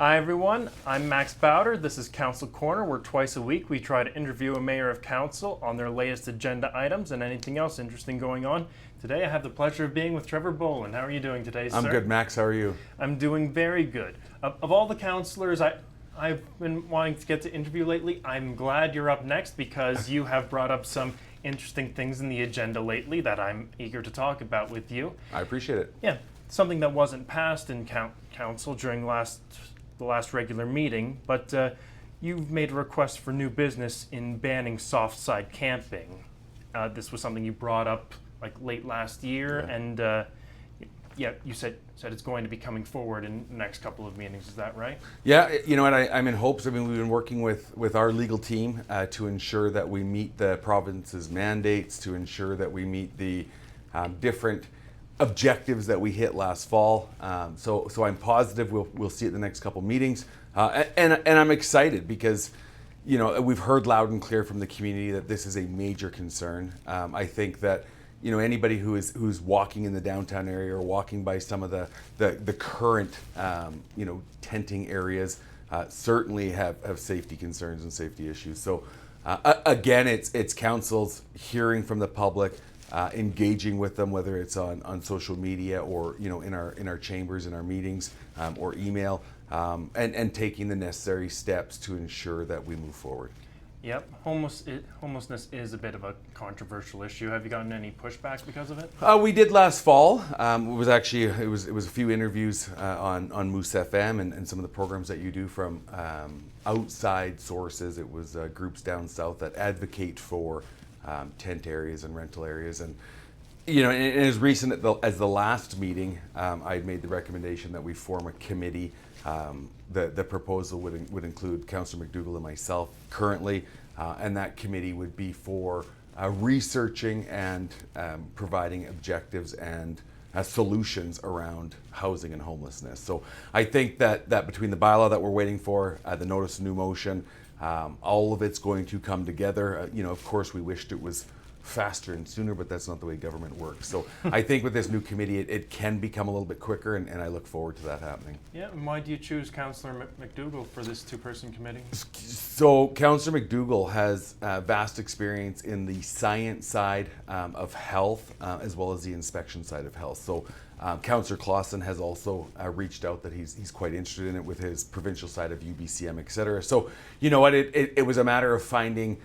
Hi everyone, I'm Max Bowder. This is Council Corner, where twice a week we try to interview a mayor of council on their latest agenda items and anything else interesting going on. Today I have the pleasure of being with Trevor Bolin. How are you doing today, sir? I'm good, Max. How are you? I'm doing very good. Of all the councillors I've been wanting to get to interview lately, I'm glad you're up next because you have brought up some interesting things in the agenda lately that I'm eager to talk about with you. I appreciate it. Yeah, something that wasn't passed in council during the last regular meeting, but you've made a request for new business in banning soft side camping. This was something you brought up like late last year, and you said it's going to be coming forward in the next couple of meetings. Is that right? Yeah, you know what? I'm in hopes. I mean, we've been working with our legal team to ensure that we meet the province's mandates, to ensure that we meet the different objectives that we hit last fall. So I'm positive we'll see it in the next couple meetings, and I'm excited because we've heard loud and clear from the community that this is a major concern. I think that anybody who's walking in the downtown area or walking by some of the current tenting areas certainly have safety concerns and safety issues. So again, it's council's hearing from the public. Engaging with them, whether it's on social media or in our chambers, in our meetings, or email, and taking the necessary steps to ensure that we move forward. Yep, homelessness is a bit of a controversial issue. Have you gotten any pushback because of it? We did last fall. It was a few interviews on Moose FM and some of the programs that you do from outside sources. It was groups down south that advocate for tent areas and rental areas, and as recent as the last meeting, I made the recommendation that we form a committee. The proposal would include Councillor McDougall and myself currently, and that committee would be for researching and providing objectives and solutions around housing and homelessness. So I think that between the bylaw that we're waiting for, the notice of new motion, all of it's going to come together. Of course, we wished it was faster and sooner, but that's not the way government works. So I think with this new committee, it can become a little bit quicker, and I look forward to that happening. Yeah, and why do you choose Councillor McDougall for this two-person committee? So Councillor McDougall has vast experience in the science side of health, as well as the inspection side of health. So Councillor Clausen has also reached out that he's quite interested in it with his provincial side of UBCM, et cetera. So you know what, it was a matter of finding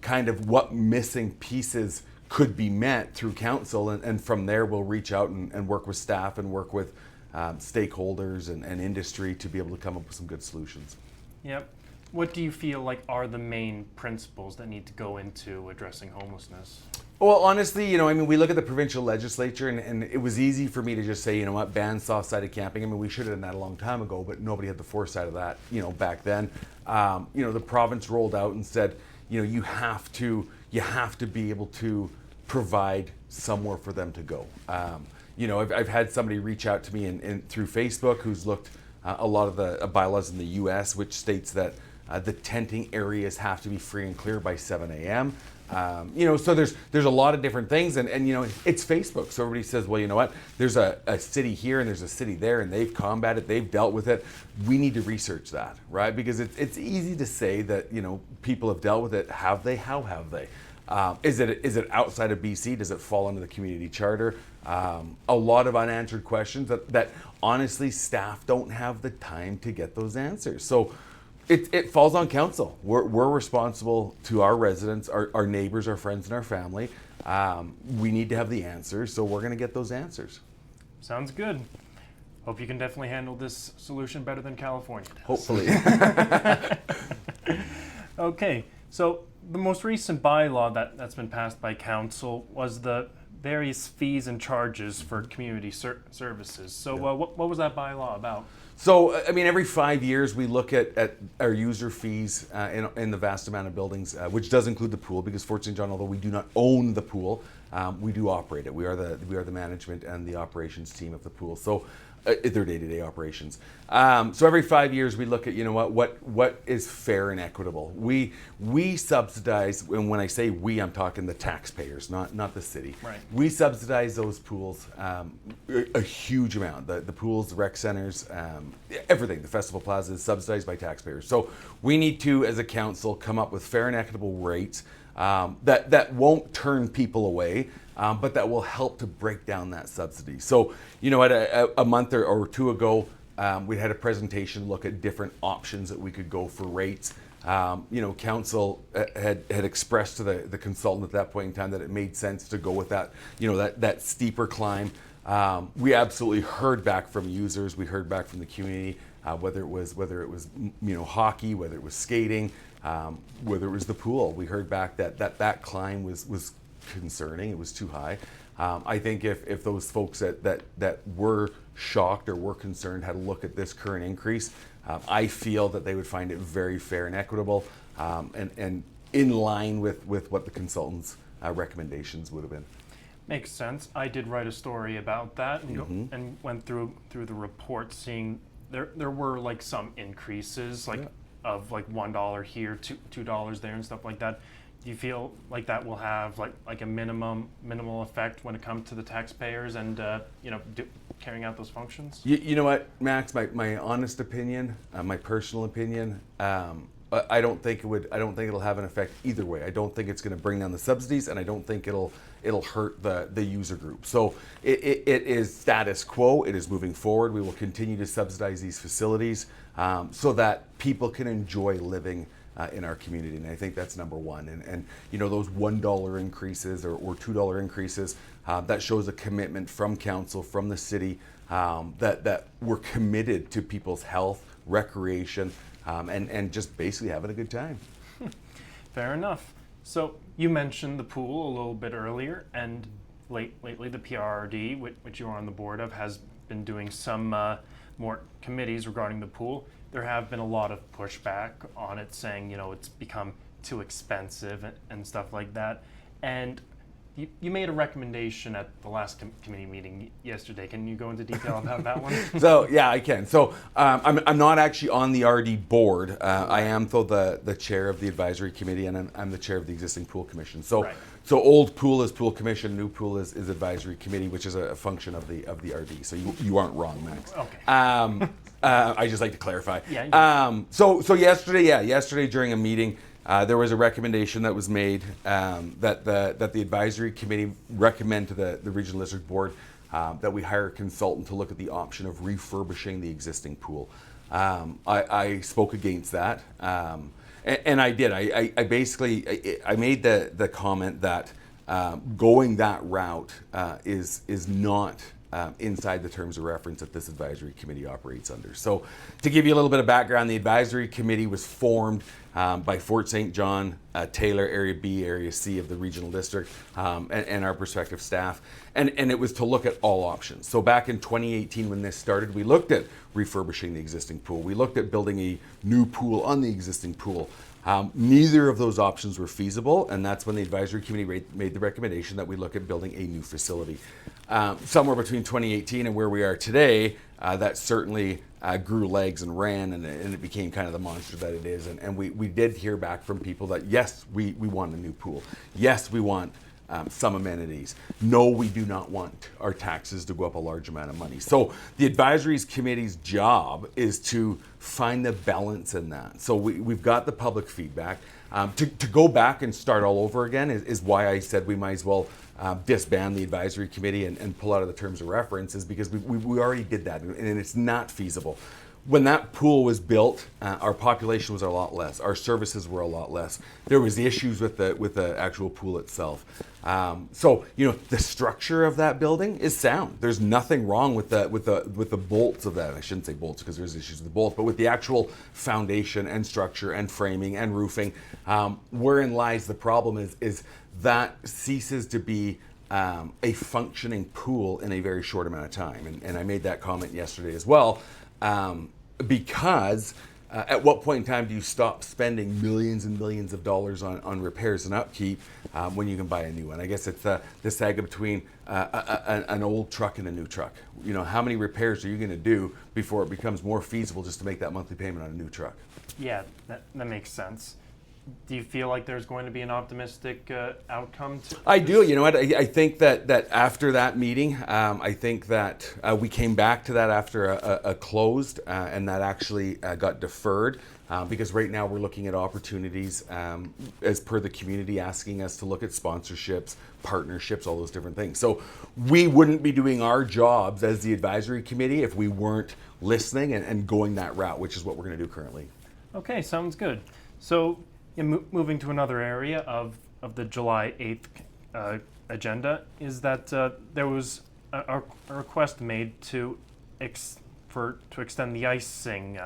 kind of what missing pieces could be met through council, and from there we'll reach out and work with staff and work with stakeholders and industry to be able to come up with some good solutions. Yep. What do you feel like are the main principles that need to go into addressing homelessness? Well, honestly, we look at the provincial legislature, and it was easy for me to just say, ban soft-sided camping. I mean, we should have done that a long time ago, but nobody had the foresight of that, back then. The province rolled out and said, you have to be able to provide somewhere for them to go. I've had somebody reach out to me through Facebook who's looked a lot of the bylaws in the U.S., which states that the tenting areas have to be free and clear by 7 a.m. So there's a lot of different things, and it's Facebook. So everybody says, well, you know what? There's a city here and there's a city there, and they've combated, they've dealt with it. We need to research that, right? Because it's easy to say that people have dealt with it. Have they? How have they? Is it outside of BC? Does it fall under the community charter? A lot of unanswered questions that honestly staff don't have the time to get those answers. So it falls on council. We're responsible to our residents, our neighbors, our friends, and our family. We need to have the answers, so we're going to get those answers. Sounds good. Hope you can definitely handle this solution better than California does. Hopefully. Okay, so the most recent bylaw that's been passed by council was the various fees and charges for community services. So what was that bylaw about? So, every 5 years we look at our user fees in the vast amount of buildings, which does include the pool, because Fort St. John, although we do not own the pool, we do operate it. We are the management and the operations team of the pool. So their day-to-day operations. So every 5 years we look at, you know what is fair and equitable. We subsidize, and when I say we, I'm talking the taxpayers, not the city. Right. We subsidize those pools a huge amount. The pools, the rec centers, everything. The festival plaza is subsidized by taxpayers. So we need to, as a council, come up with fair and equitable rates that won't turn people away, but that will help to break down that subsidy. So, at a month or two ago, we had a presentation look at different options that we could go for rates. Council had expressed to the consultant at that point in time that it made sense to go with that, that steeper climb. We absolutely heard back from users. We heard back from the community, whether it was hockey, whether it was skating, whether it was the pool. We heard back that climb was concerning. It was too high. I think if those folks that were shocked or were concerned had a look at this current increase, I feel that they would find it very fair and equitable, and in line with what the consultant's recommendations would have been. Makes sense. I did write a story about that and went through the report, seeing there were like some increases, of $1 here, $2 there, and stuff like that. Do you feel like that will have like a minimal effect when it comes to the taxpayers and carrying out those functions? You know what, Max? My honest opinion, my personal opinion, I don't think it'll have an effect either way. I don't think it's going to bring down the subsidies, and I don't think it'll hurt the user group. So it is status quo. It is moving forward. We will continue to subsidize these facilities so that people can enjoy living in our community, and I think that's number one. And those $1 increases or $2 increases, that shows a commitment from council, from the city, that we're committed to people's health, recreation, and just basically having a good time. Fair enough. So you mentioned the pool a little bit earlier, and lately the PRRD, which you are on the board of, has been doing some more committees regarding the pool. There have been a lot of pushback on it, saying it's become too expensive and stuff like that. And you made a recommendation at the last committee meeting yesterday. Can you go into detail about that one? So yeah, I can. So I'm not actually on the RD board. I am though the chair of the advisory committee, and I'm the chair of the existing pool commission. So right. So old pool is pool commission, new pool is advisory committee, which is a function of the RD. So you aren't wrong, Max. Okay. I just like to clarify. Yeah. So yesterday during a meeting, there was a recommendation that was made that the advisory committee recommend to the regional district board that we hire a consultant to look at the option of refurbishing the existing pool. I spoke against that, and I did. I basically made the comment that going that route is not inside the terms of reference that this advisory committee operates under. So to give you a little bit of background, the advisory committee was formed by Fort St. John, Taylor, Area B, Area C of the regional district, and our prospective staff. And it was to look at all options. So back in 2018 when this started, we looked at refurbishing the existing pool. We looked at building a new pool on the existing pool. Neither of those options were feasible, and that's when the advisory committee made the recommendation that we look at building a new facility. Somewhere between 2018 and where we are today, that certainly grew legs and ran, and it became kind of the monster that it is. And we did hear back from people that, yes, we want a new pool. Yes, we want some amenities. No, we do not want our taxes to go up a large amount of money. So the advisory committee's job is to find the balance in that. So we've got the public feedback. To go back and start all over again is why I said we might as well disband the advisory committee and pull out of the terms of reference, is because we already did that, and it's not feasible. When that pool was built, our population was a lot less. Our services were a lot less. There was issues with the actual pool itself. So the structure of that building is sound. There's nothing wrong with the bolts of that. I shouldn't say bolts because there's issues with the bolts, but with the actual foundation and structure and framing and roofing. Wherein lies the problem is that ceases to be a functioning pool in a very short amount of time. And I made that comment yesterday as well. Because at what point in time do you stop spending millions and millions of dollars on repairs and upkeep when you can buy a new one? I guess it's the saga between an old truck and a new truck. You know, how many repairs are you going to do before it becomes more feasible just to make that monthly payment on a new truck? Yeah, that makes sense. Do you feel like there's going to be an optimistic outcome to I do. You know what? I think that after that meeting, I think that we came back to that after a closed, and that actually got deferred because right now we're looking at opportunities as per the community asking us to look at sponsorships, partnerships, all those different things. So we wouldn't be doing our jobs as the advisory committee if we weren't listening and going that route, which is what we're going to do currently. Okay, sounds good. So, moving to another area of the July 8th agenda is that there was a request made to extend the icing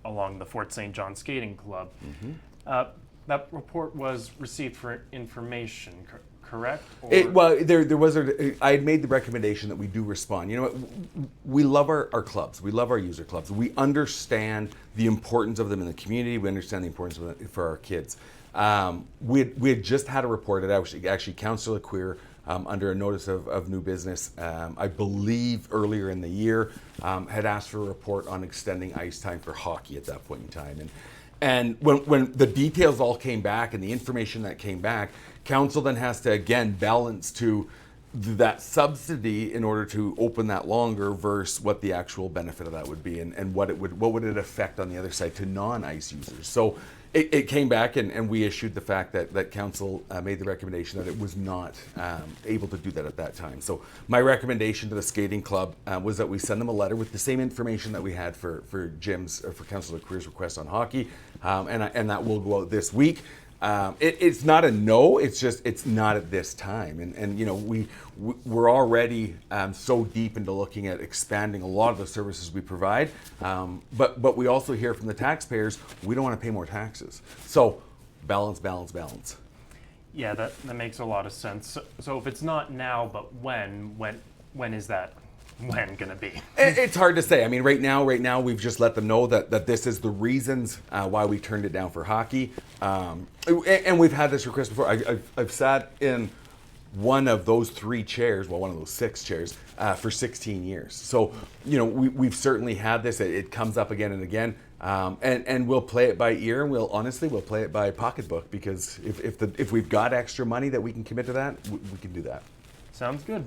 along the Fort St. John Skating Club. Mm-hmm. That report was received for information, correct? Well, there was I had made the recommendation that we do respond. You know what? We love our clubs. We love our user clubs. We understand the importance of them in the community. We understand the importance of it for our kids. We had just had a report that actually Councillor Queer under a notice of new business, I believe earlier in the year, had asked for a report on extending ice time for hockey at that point in time. And when the details all came back and the information that came back, council then has to again balance to that subsidy in order to open that longer versus what the actual benefit of that would be and what would it affect on the other side to non-ice users. So it came back and we issued the fact that council made the recommendation that it was not able to do that at that time. So my recommendation to the skating club was that we send them a letter with the same information that we had for Jim's or for Councillor Queer's request on hockey, and that will go out this week. It's not a no, it's just it's not at this time, and you know we're already so deep into looking at expanding a lot of the services we provide, but we also hear from the taxpayers we don't want to pay more taxes. So balance. Yeah, that makes a lot of sense. So if it's not now, but when is that? When gonna be? It's hard to say. I mean, right now we've just let them know that this is the reasons why we turned it down for hockey, and we've had this request before. I've sat in one of those 3 chairs, well, one of those 6 chairs, for 16 years. So you know we've certainly had this. It comes up again and again, and we'll play it by ear, and we'll play it by pocketbook because if we've got extra money that we can commit to that, we can do that. Sounds good.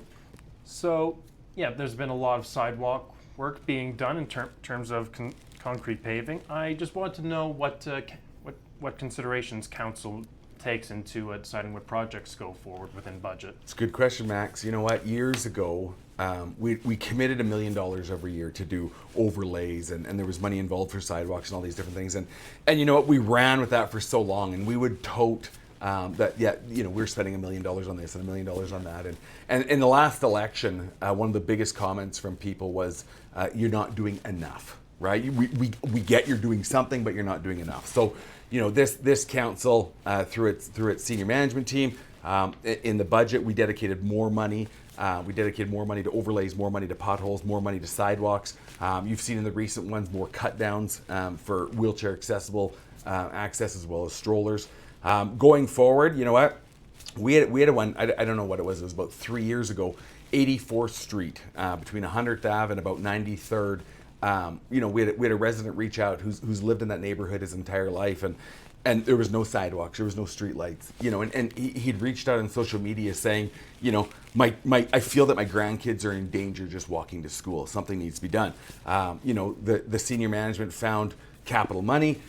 So. Yeah, there's been a lot of sidewalk work being done in terms of concrete paving. I just wanted to know what considerations council takes into deciding what projects go forward within budget. It's a good question, Max. You know what? Years ago, we committed $1 million every year to do overlays, and there was money involved for sidewalks and all these different things. And you know what? We ran with that for so long, and we would tote we're spending $1 million on this and $1 million on that. And in the last election, one of the biggest comments from people was, you're not doing enough, right? We get you're doing something, but you're not doing enough. So, you know, this council, through its senior management team, in the budget, we dedicated more money. We dedicated more money to overlays, more money to potholes, more money to sidewalks. You've seen in the recent ones more cut downs for wheelchair accessible access as well as strollers. Going forward, you know what? We had a one, I don't know what it was about 3 years ago, 84th Street, between 100th Ave and about 93rd. We had a resident reach out who's lived in that neighborhood his entire life, and there was no sidewalks, there was no street lights, and he'd reached out on social media saying, I feel that my grandkids are in danger just walking to school. Something needs to be done. The senior management found capital money,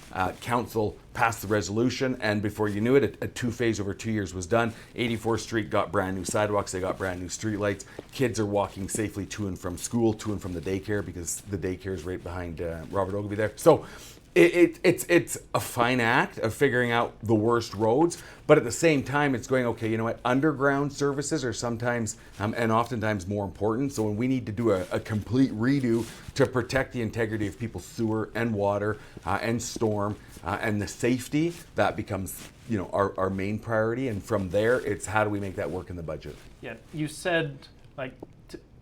council passed the resolution, and before you knew it, a 2-phase over 2 years was done. 84th Street got brand new sidewalks, they got brand new street lights. Kids are walking safely to and from school, to and from the daycare, because the daycare is right behind Robert Ogilvie there. So it's a fine act of figuring out the worst roads, but at the same time, it's going, okay, you know what, underground services are sometimes and oftentimes more important. So when we need to do a complete redo to protect the integrity of people's sewer and water and storm and the safety, that becomes, our main priority. And from there, it's how do we make that work in the budget? Yeah, you said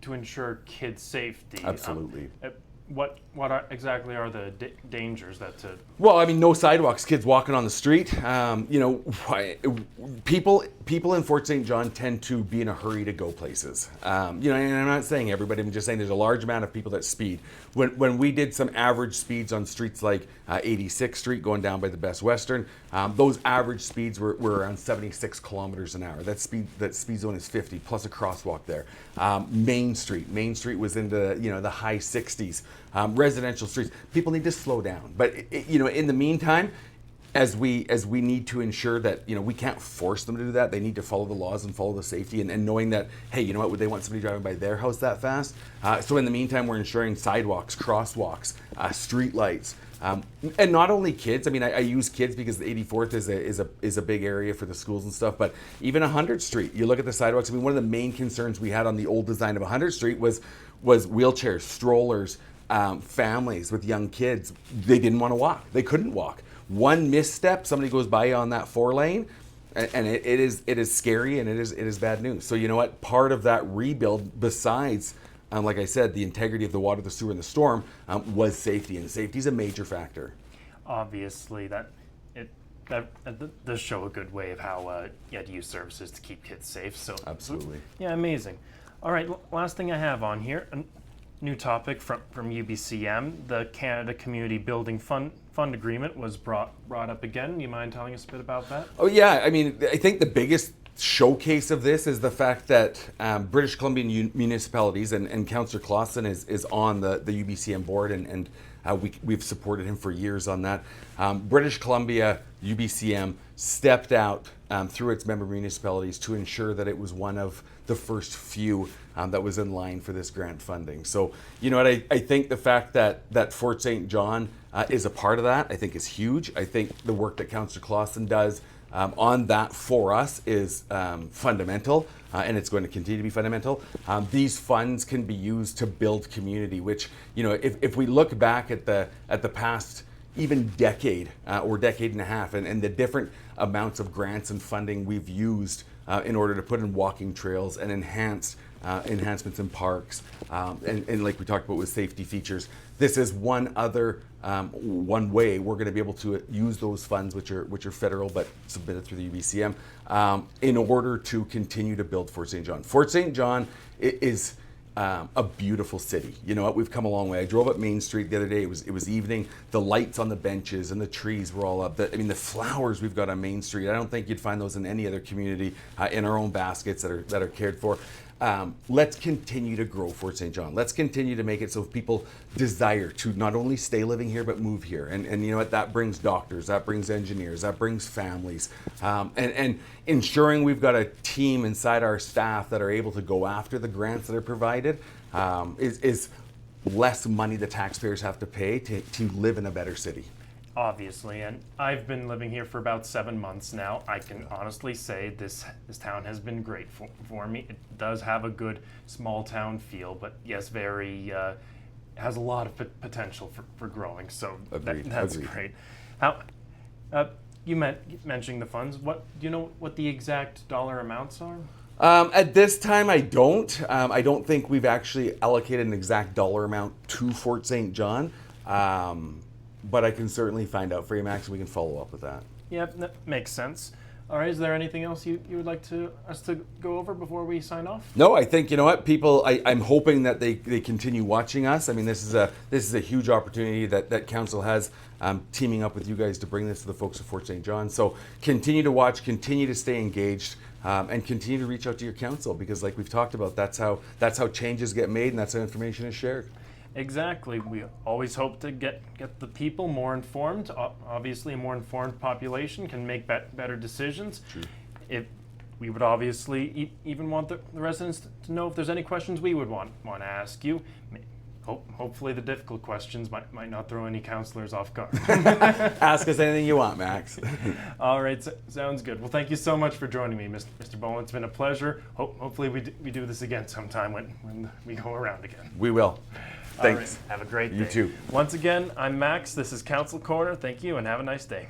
to ensure kids' safety. Absolutely. exactly are the dangers that? Well, I mean, no sidewalks, kids walking on the street. People in Fort St. John tend to be in a hurry to go places. And I'm not saying everybody, I'm just saying there's a large amount of people that speed. When we did some average speeds on streets like 86th Street going down by the Best Western, those average speeds were around 76 kilometers an hour. That speed zone is 50 plus a crosswalk there. Main Street was in the high 60s. Residential streets, people need to slow down. But in the meantime, as we need to ensure that we can't force them to do that, they need to follow the laws and follow the safety, and knowing that, hey, you know what, would they want somebody driving by their house that fast? So in the meantime, we're ensuring sidewalks, crosswalks, street lights. And not only kids. I mean, I use kids because the 84th is a big area for the schools and stuff. But even 100th Street, you look at the sidewalks. I mean, one of the main concerns we had on the old design of 100th Street was wheelchairs, strollers, families with young kids. They didn't want to walk. They couldn't walk. One misstep, somebody goes by on that 4-lane, and it is scary, and it is bad news. So you know what? Part of that rebuild, besides like I said, the integrity of the water, the sewer, and the storm, was safety, and safety is a major factor. Obviously, that does show a good way of how you had to use services to keep kids safe. So absolutely, yeah, amazing. All right, last thing I have on here, a new topic from UBCM, the Canada Community Building Fund agreement was brought up again. You mind telling us a bit about that? Oh yeah, I mean, I think the biggest showcase of this is the fact that British Columbian municipalities, and Councillor Clausen is on the UBCM board, and we've supported him for years on that. British Columbia UBCM stepped out through its member municipalities to ensure that it was one of the first few that was in line for this grant funding. So you know what, I think the fact that Fort St. John is a part of that, I think is huge. I think the work that Councillor Clausen does on that for us is fundamental, and it's going to continue to be fundamental. These funds can be used to build community, which, if we look back at the past even decade or decade and a half, and the different amounts of grants and funding we've used in order to put in walking trails and enhancements in parks, and like we talked about with safety features, this is one way we're going to be able to use those funds, which are federal but submitted through the UBCM, in order to continue to build Fort St. John. Fort St. John is a beautiful city. You know what? We've come a long way. I drove up Main Street the other day. It was evening. The lights on the benches and the trees were all up. The flowers we've got on Main Street, I don't think you'd find those in any other community, in our own baskets that are cared for. Let's continue to grow Fort St. John. Let's continue to make it so people desire to not only stay living here, but move here. And you know what? That brings doctors, that brings engineers, that brings families. And ensuring we've got a team inside our staff that are able to go after the grants that are provided is less money the taxpayers have to pay to live in a better city. Obviously, and I've been living here for about 7 months now. I can honestly say this town has been great for me. It does have a good small town feel, but yes, very has a lot of potential for growing. So that's Agreed. great. How you mentioning the funds? Do you know what the exact dollar amounts are? At this time, I don't. I don't think we've actually allocated an exact dollar amount to Fort St. John. But I can certainly find out for you, Max, and we can follow up with that. Yep, that makes sense. All right, is there anything else you would like us to go over before we sign off? No, I think, you know what, people, I'm hoping that they continue watching us. I mean, this is a huge opportunity that Council has, teaming up with you guys to bring this to the folks of Fort St. John. So continue to watch, continue to stay engaged, and continue to reach out to your council, because like we've talked about, that's how changes get made, and that's how information is shared. Exactly. We always hope to get the people more informed. Obviously, a more informed population can make better decisions. True. We would obviously even want the residents to know if there's any questions we would want to ask you. Hopefully, the difficult questions might not throw any councillors off guard. Ask us anything you want, Max. All right, sounds good. Well, thank you so much for joining me, Mr. Bolin. It's been a pleasure. Hopefully, we do this again sometime when we go around again. We will. Thanks. All right, have a great day. You too. Once again, I'm Max. This is Council Corner. Thank you, and have a nice day.